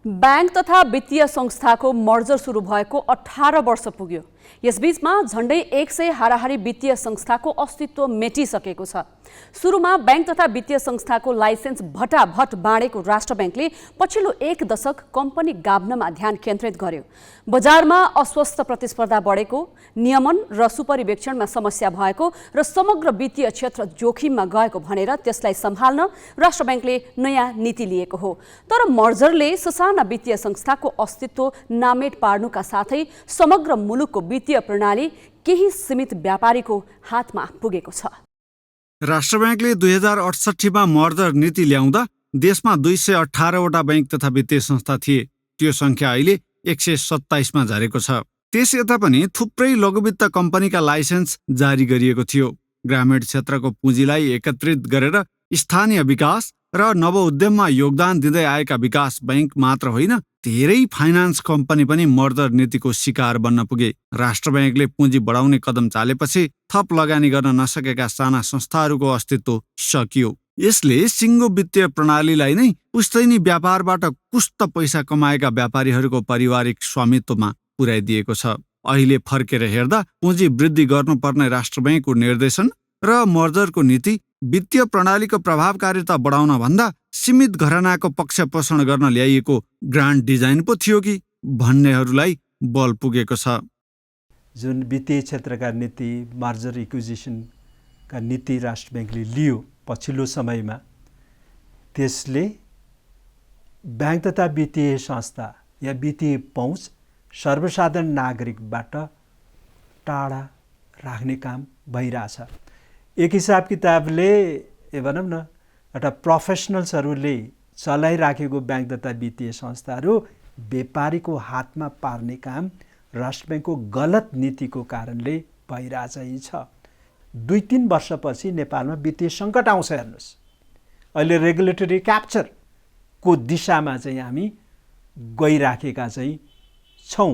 Bank तथा वित्तीय संस्थाको मर्जर सुरु भएको 18 वर्ष पुग्यो। यसबीचमा झण्डै 100 हाराहारी वित्तीय संस्थाको अस्तित्व मेटिसकेको छ। सुरुमा बैंक तथा वित्तीय संस्थाको लाइसेन्स भटाभट बाँडेको राष्ट्र बैंकले पछिल्लो 1 दशक कम्पनी गाभ्नमा ध्यान केन्द्रित गर्यो। बजारमा अस्वस्थ प्रतिस्पर्धा बढेको, नियमन र सुपरिवेक्षणमा समस्या भएको र समग्र वित्तीय क्षेत्र जोखिममा गएको भनेर त्यसलाई सम्हाल्न राष्ट्र बैंकले नयाँ नीति लिएको हो। तर मर्जरले ससाना वित्तीय संस्थाको अस्तित्व नामेट पार्नुका साथै समग्र मुलुकको वित्तीय प्रणाली केही सीमित व्यापारीको हातमा पुगेको छ। राष्ट्र बैंकले 2068 मा मर्जर नीति ल्याउँदा देशमा 218 वटा बैंक तथा वित्तीय संस्था थिए। त्यो संख्या अहिले 127 मा झरेको छ। त्यस यता पनि थुप्रै लघुवित्त कम्पनीका लाइसेन्स जारी गरिएको थियो। ग्रामीण क्षेत्रको पुँजीलाई एकत्रित गरेर स्थानीय विकास र नवोद्यममा योगदान दिँदै आएका विकास बैंक मात्र होइन, धेरै फाइनान्स कम्पनी पनि मर्जर नीतिको शिकार बन्न पुगे। राष्ट्र बैंकले पुँजी बढाउने कदम चालेपछि थप लगानी गर्न नसकेका साना संस्थाहरूको अस्तित्व सकियो। यसले सिङ्गो वित्तीय प्रणालीलाई नै पुस्तैनी व्यापारबाट कुस्त पैसा कमाएका व्यापारीहरूको पारिवारिक स्वामित्वमा पुर्याइदिएको छ। अहिले फर्केर हेर्दा पुँजी वृद्धि गर्नुपर्ने राष्ट्र बैंकको निर्देशन र मर्जरको नीति वित्तीय प्रणालीको प्रभावकारिता बढाउन भन्दा सीमित घरानाको पक्ष पोषण गर्न ल्याइएको ग्रान्ड डिजाइन पो थियो कि भन्नेहरूलाई बल पुगेको छ। जुन वित्तीय क्षेत्रका नीति, मर्जर इक्विजिसनका नीति राष्ट्र बैंकले लियो पछिल्लो समयमा, त्यसले बैंक तथा वित्तीय संस्था या वित्तीय पहुँच सर्वसाधारण नागरिकबाट टाढा राख्ने काम भइरहेछ। एक हिसाब किताबले भनौँ न एउटा प्रोफेसनल्सहरूले चलाइराखेको बैंक तथा वित्तीय संस्थाहरू व्यापारीको हातमा पार्ने काम राष्ट्र बैंकको गलत नीतिको कारणले भइरहेछ छ। 2-3 वर्षपछि नेपालमा वित्तीय सङ्कट आउँछ। हेर्नुहोस्, अहिले रेगुलेटरी क्याप्चरको दिशामा चाहिँ हामी गइराखेका चाहिँ छौँ।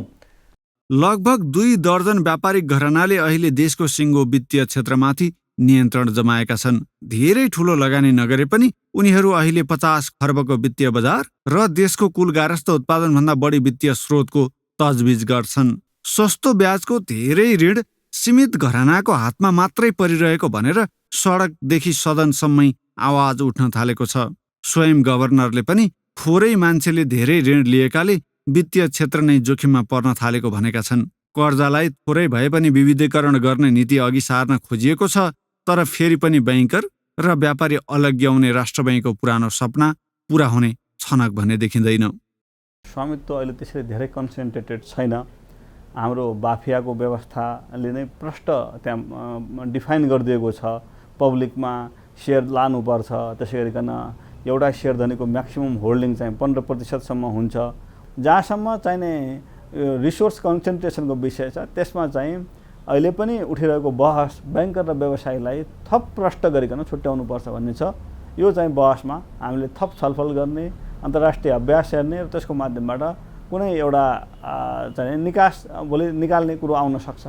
लगभग 2 दर्जन व्यापारिक घरानाले अहिले देशको सिङ्गो वित्तीय क्षेत्रमाथि नियन्त्रण जमाएका छन्। धेरै ठूलो लगानी नगरे पनि उनीहरू अहिले 50 खर्बको वित्तीय बजार र देशको कुल गारस्थ उत्पादनभन्दा बढी वित्तीय स्रोतको तजबिज गर्छन्। सस्तो ब्याजको धेरै ऋण सीमित घरानाको हातमा मात्रै परिरहेको भनेर सडकदेखि सदनसम्मै आवाज उठ्न थालेको छ। स्वयं गभर्नरले पनि थोरै मान्छेले धेरै ऋण लिएकाले वित्तीय क्षेत्र नै जोखिममा पर्न थालेको भनेका छन्। कर्जालाई थोरै भए पनि विविधीकरण गर्ने नीति अघि सार्न खोजिएको छ, तर फेरि पनि बैंकर र व्यापारी अलग्याउने राष्ट्र बैंकको पुरानो सपना पूरा हुने छनक भन्ने देखिँदैन। स्वामित्व अहिले त्यसरी धेरै कन्सन्ट्रेटेड छैन। हाम्रो बाफियाको व्यवस्थाले नै प्रष्ट त्यहाँ डिफाइन गरिदिएको छ। पब्लिकमा सेयर लानुपर्छ, त्यसै गरिकन एउटा सेयर धनीको म्याक्सिमम होल्डिङ चाहिँ 15% हुन्छ। जहाँसम्म चाहिने रिसोर्स कन्सन्ट्रेसनको विषय छ, त्यसमा चाहिँ अहिले पनि उठिरहेको बहस बैंकर र व्यवसायीलाई थप प्रष्ट गरिकन छुट्याउनुपर्छ भन्ने छ। यो चाहिँ बहसमा हामीले थप छलफल गर्ने, अन्तर्राष्ट्रिय अभ्यास हेर्ने र त्यसको माध्यमबाट कुनै एउटा चाहिँ निकाल्ने कुरो आउन सक्छ।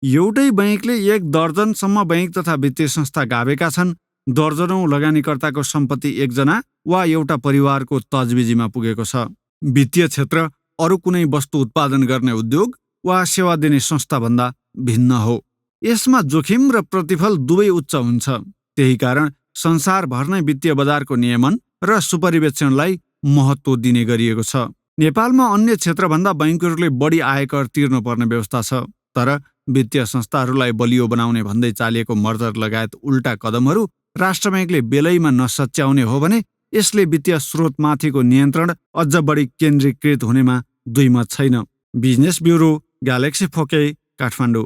एउटै बैंकले 1 दर्जनसम्म बैंक तथा वित्तीय संस्था गाभेका छन्। दर्जनौं लगानीकर्ताको सम्पत्ति एकजना वा एउटा परिवारको तजबिजीमा पुगेको छ। वित्तीय क्षेत्र अरू कुनै वस्तु उत्पादन गर्ने उद्योग वा सेवा दिने संस्था भन्दा भिन्न हो। यसमा जोखिम र प्रतिफल दुवै उच्च हुन्छ। त्यही कारण संसारभर नै वित्तीय बजारको नियमन र सुपरिवेक्षणलाई महत्त्व दिने गरिएको छ। नेपालमा अन्य क्षेत्रभन्दा बैंकहरूले बढी आयकर तिर्नुपर्ने व्यवस्था छ। तर वित्तीय संस्थाहरूलाई बलियो बनाउने भन्दै चालिएको मर्जर लगायत उल्टा कदमहरू राष्ट्र बैंकले बेलैमा नसच्याउने हो भने यसले वित्तीय स्रोतमाथिको नियन्त्रण अझ बढी केन्द्रीकृत हुनेमा दुई मत छैन। बिजनेस ब्युरो, ग्यालेक्सी फोके, काठमाडौँ।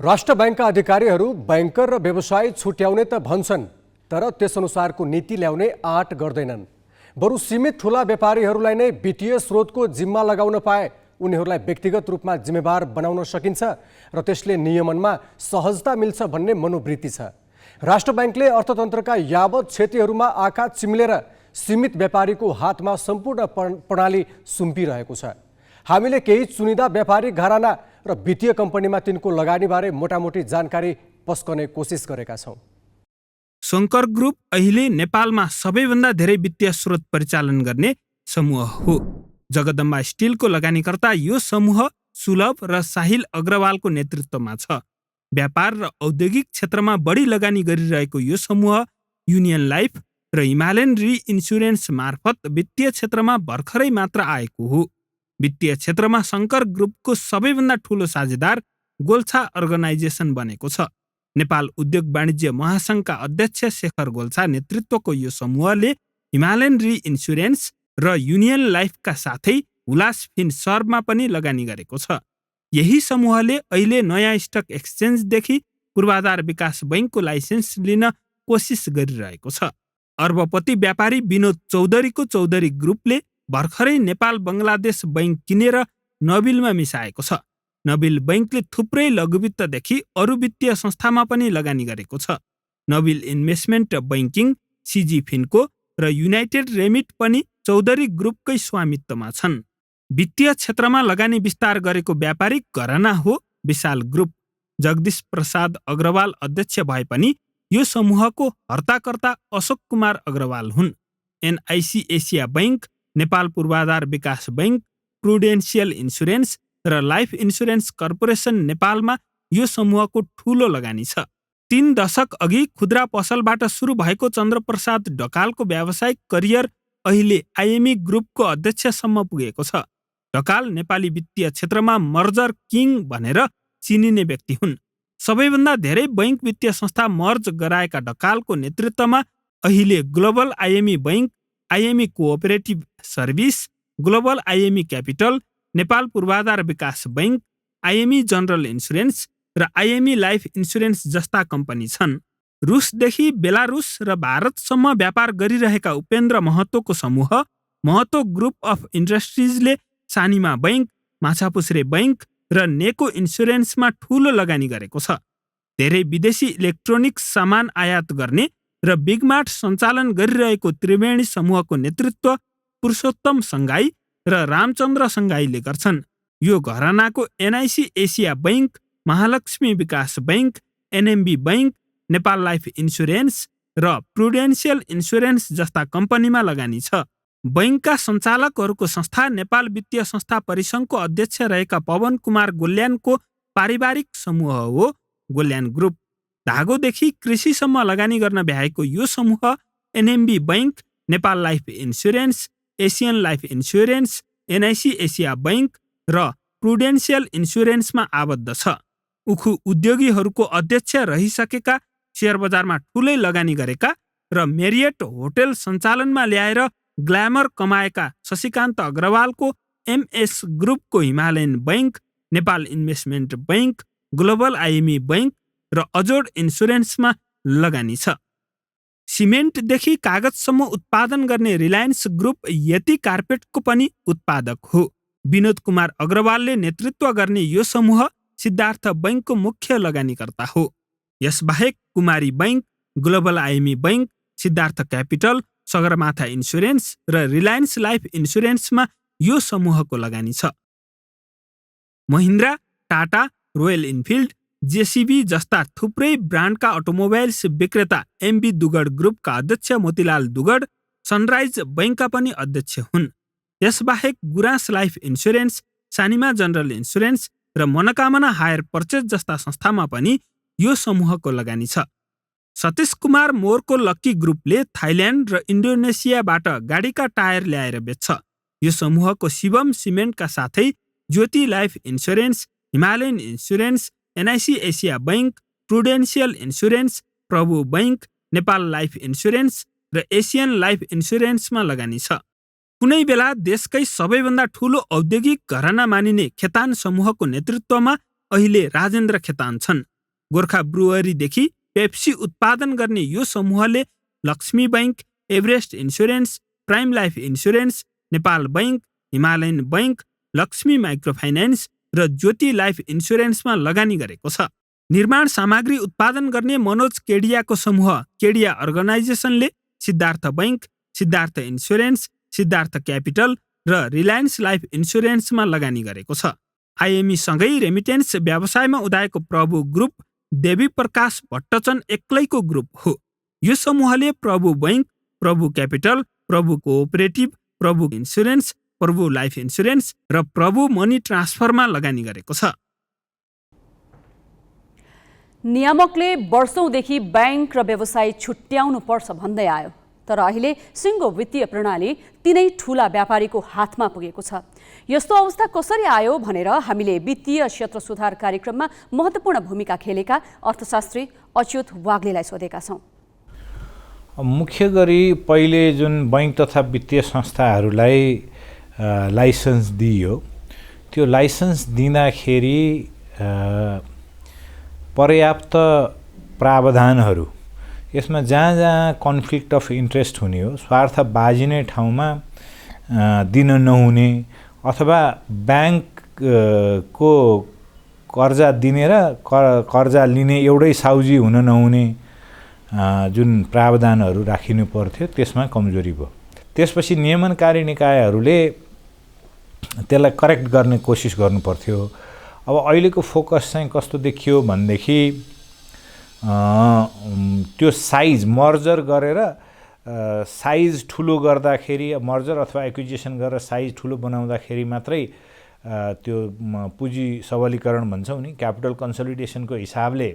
राष्ट्र बैंकका अधिकारीहरू बैंकर र व्यवसायी छुट्याउने त भन्छन्, तर त्यसअनुसारको नीति ल्याउने आँट गर्दैनन्। बरु सीमित ठूला व्यापारीहरूलाई नै वित्तीय स्रोतको जिम्मा लगाउन पाए उनीहरूलाई व्यक्तिगत रूपमा जिम्मेवार बनाउन सकिन्छ र त्यसले नियमनमा सहजता मिल्छ भन्ने मनोवृत्ति छ। राष्ट्र बैंकले अर्थतन्त्रका यावत क्षतिहरूमा आँखा चिम्लेर सीमित व्यापारीको हातमा सम्पूर्ण प्रणाली सुम्पिरहेको छ। हामीले केही चुनिदा व्यापारिक घराना र वित्तीय कम्पनीमा तिनको लगानीबारे मोटामोटी जानकारी पस्कने कोसिस गरेका छौँ। शङ्कर ग्रुप अहिले नेपालमा सबैभन्दा धेरै वित्तीय स्रोत परिचालन गर्ने समूह हो। जगदम्बा स्टिलको लगानीकर्ता यो समूह सुलभ र साहिल अग्रवालको नेतृत्वमा छ। व्यापार र औद्योगिक क्षेत्रमा बढी लगानी गरिरहेको यो समूह युनियन लाइफ र हिमालयन रिइन्स्योरेन्स मार्फत वित्तीय क्षेत्रमा भर्खरै मात्र आएको हो। वित्तीय क्षेत्रमा शङ्कर ग्रुपको सबैभन्दा ठूलो साझेदार गोल्छा अर्गनाइजेसन बनेको छ। नेपाल उद्योग वाणिज्य महासङ्घका अध्यक्ष शेखर गोल्छा नेतृत्वको यो समूहले हिमालयन रिइन्स्योरेन्स र युनियन लाइफका साथै हुलास फिन सर्भमा पनि लगानी गरेको छ। यही समूहले अहिले नयाँ स्टक एक्सचेन्जदेखि पूर्वाधार विकास बैङ्कको लाइसेन्स लिन कोसिस गरिरहेको छ। अर्बपति व्यापारी विनोद चौधरीको चौधरी ग्रुपले भर्खरै नेपाल बङ्गलादेश बैङ्क किनेर नबिलमा मिसाएको छ। नबिल बैङ्कले थुप्रै लघुवित्तदेखि अरू वित्तीय संस्थामा पनि लगानी गरेको छ। नबिल इन्भेस्टमेन्ट बैङ्किङ, सिजी फिन्को र युनाइटेड रेमिट पनि चौधरी ग्रुपकै स्वामित्वमा छन्। वित्तीय क्षेत्रमा लगानी विस्तार गरेको व्यापारिक घराना हो विशाल ग्रुप। जगदीश प्रसाद अग्रवाल अध्यक्ष भए पनि यो समूहको हर्ताकर्ता अशोक कुमार अग्रवाल हुन्। एनआइसी एसिया बैङ्क, नेपाल पूर्वाधार विकास बैङ्क, प्रुडेन्सियल इन्सुरेन्स र लाइफ इन्सुरेन्स कर्पोरेसन नेपालमा यो समूहको ठूलो लगानी छ। 3 दशक अघि खुद्रा पसलबाट सुरु भएको चन्द्रप्रसाद ढकालको व्यावसायिक करियर अहिले आइएमई ग्रुपको अध्यक्षसम्म पुगेको छ। ढकाल नेपाली वित्तीय क्षेत्रमा मर्जर किङ भनेर चिनिने व्यक्ति हुन्। सबैभन्दा धेरै बैङ्क वित्तीय संस्था मर्ज गराएका ढकालको नेतृत्वमा अहिले global IME bank, IME cooperative service, global IME capital, Nepal पूर्वाधार विकास बैङ्क, आइएमई जनरल इन्सुरेन्स र आइएमई लाइफ इन्सुरेन्स जस्ता कम्पनी छन्। रुसदेखि बेलारुस र भारतसम्म व्यापार गरिरहेका उपेन्द्र महतोको समूह महतो ग्रुप अफ इन्डस्ट्रिजले सानिमा बैङ्क, माछापुछ्रे बैङ्क र नेको इन्सुरेन्समा ठूलो लगानी गरेको छ। धेरै विदेशी इलेक्ट्रोनिक्स सामान आयात गर्ने र बिगमार्ट सञ्चालन गरिरहेको त्रिवेणी समूहको नेतृत्व पुरुषोत्तम सङ्घाई र रामचन्द्र सङ्घाईले गर्छन्। यो घरानाको एनआइसी एसिया बैङ्क, महालक्ष्मी विकास bank, NMB bank, Nepal life insurance र प्रुडेन्सियल इन्सुरेन्स जस्ता कम्पनीमा लगानी छ। बैङ्कका सञ्चालकहरूको संस्था नेपाल वित्तीय संस्था परिसङ्घको अध्यक्ष रहेका पवन कुमार गोल्यानको पारिवारिक समूह हो गोल्यान ग्रुप। धागोदेखि कृषिसम्म लगानी गर्न भ्याएको यो समूह NMB bank, Nepal life insurance, Asian life insurance, NIC Asia bank र प्रुडेन्सियल इन्सुरेन्समा आबद्ध छ। उखु उद्योगीहरूको अध्यक्ष रहिसकेका, सेयर बजारमा ठूलै लगानी गरेका र मेरियट होटेल सञ्चालनमा ल्याएर ग्ल्यामर कमाएका शशिकान्त अग्रवालको एमएस ग्रुपको Himalayan bank, Nepal investment bank, global IME bank र अजोड इन्सुरेन्समा लगानी छ। सिमेन्टदेखि कागजसम्म उत्पादन गर्ने रिलायन्स ग्रुप यति कार्पेटको पनि उत्पादक हो। विनोद कुमार अग्रवालले नेतृत्व गर्ने यो समूह सिद्धार्थ बैङ्कको मुख्य लगानीकर्ता हो। यसबाहेक Kumari bank, global IME bank, Siddhartha capital, Sagarmatha insurance र रिलायन्स लाइफ इन्सुरेन्समा यो समूहको लगानी छ। Mahindra, Tata, royal enfield, JCB जस्ता थुप्रै ब्रान्डका अटोमोबाइल्स विक्रेता एमबी दुगड ग्रुपका अध्यक्ष मोतीलाल दुगड सनराइज बैङ्कका पनि अध्यक्ष हुन्। यसबाहेक गुराँस life insurance, Sanima general insurance र मनोकामना हायर पर्चेज जस्ता संस्थामा पनि यो समूहको लगानी छ। सतीश कुमार मोरको लक्की ग्रुपले थाइल्यान्ड र इन्डोनेसियाबाट गाडीका टायर ल्याएर बेच्छ। यो समूहको शिवम सिमेन्टका साथै Jyoti life insurance, Himalayan insurance, NIC Asia bank, prudential insurance, Prabhu bank, Nepal life insurance र एसियन लाइफ इन्सुरेन्समा लगानी छ। कुनै बेला देशकै सबैभन्दा ठूलो औद्योगिक घराना मानिने खेतान समूहको नेतृत्वमा अहिले राजेन्द्र खेतान छन्। गोर्खा ब्रुअरीदेखि पेप्सी उत्पादन गर्ने यो समूहले Lakshmi bank, Everest insurance, prime life insurance, Nepal bank, Himalayan bank, Lakshmi microfinance र ज्योति लाइफ इन्सुरेन्समा लगानी गरेको छ। निर्माण सामग्री उत्पादन गर्ने मनोज केडियाको समूह केडिया अर्गनाइजेसनले Siddhartha bank, Siddhartha insurance, Siddhartha capital र रिलायन्स लाइफ इन्सुरेन्समा लगानी गरेको छ। आइएमई सँगै रेमिटेन्स व्यवसायमा उदाएको प्रभु ग्रुप देवी प्रकाश भट्टचन एक्लैको ग्रुप हो। यो समूहले प्रभु बैंक, प्रभु क्यापिटल, प्रभु कोअपरेटिभ, प्रभु इन्सुरेन्स, प्रभु लाइफ इन्सुरेन्स र प्रभु मनी ट्रान्सफरमा लगानी गरेको छ। नियामकले वर्षौंदेखि बैंक र व्यवसाय छुट्याउनु पर्छ भन्दै आयो, तर अहिले सिङ्गो वित्तीय प्रणाली तिनै ठूला व्यापारीको हातमा पुगेको छ। यस्तो अवस्था कसरी आयो भनेर हामीले वित्तीय क्षेत्र सुधार कार्यक्रममा महत्त्वपूर्ण भूमिका खेलेका अर्थशास्त्री अच्युत वाग्लेलाई सोधेका छौँ। मुख्य गरी पहिले जुन बैंक तथा वित्तीय संस्थाहरूलाई लाइसेन्स दिइयो, त्यो लाइसेन्स दिँदाखेरि पर्याप्त प्रावधानहरू, यसमा जहाँ जहाँ कन्फ्लिक्ट अफ इन्ट्रेस्ट हुने हो, स्वार्थ बाजिने ठाउँमा दिन नहुने, अथवा ब्याङ्कको कर्जा दिने र कर्जा लिने एउटै साउजी हुन नहुने जुन प्रावधानहरू राखिनु पर्थ्यो, त्यसमा कमजोरी भयो। त्यसपछि नियमनकारी निकायहरूले त्यसलाई करेक्ट गर्ने कोसिस गर्नु पर्थ्यो। अब अहिलेको फोकस चाहिँ कस्तो देखियो भनेदेखि त्यो साइज मर्जर गरेर साइज ठुलो गर्दाखेरि, मर्जर अथवा एक्विजिसन गरेर साइज ठुलो बनाउँदाखेरि मात्रै त्यो पुँजी सबलीकरण भन्छौँ नि, क्यापिटल कन्सोलिडेसनको हिसाबले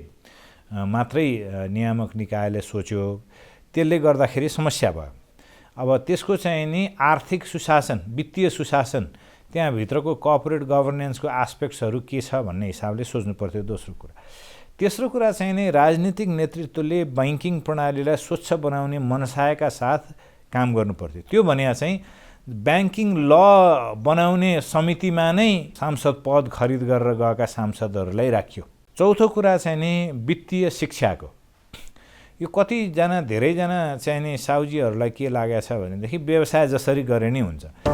मात्रै नियामक निकायले सोच्यो। त्यसले गर्दाखेरि समस्या भयो। अब त्यसको चाहिँ नि आर्थिक सुशासन, वित्तीय सुशासन, त्यहाँभित्रको कोअपरेट गभर्नेन्सको एस्पेक्ट्सहरू के छ भन्ने हिसाबले सोच्नु पर्थ्यो। दोस्रो कुरा। तेस्रो कुरा चाहिँ नि राजनीतिक नेतृत्वले बैंकिङ प्रणालीलाई स्वच्छ बनाउने मनसायका साथ काम गर्नु पर्थ्यो। त्यो भने चाहिँ ब्याङ्किङ ल बनाउने समितिमा नै सांसद पद खरिद गरेर गएका सांसदहरूलाई राखियो। चौथो कुरा चाहिँ नि वित्तीय शिक्षाको, यो कतिजना धेरैजना चाहिँ नि साउजीहरूलाई के लागेको छ भनेदेखि व्यवसाय जसरी गरे नि हुन्छ।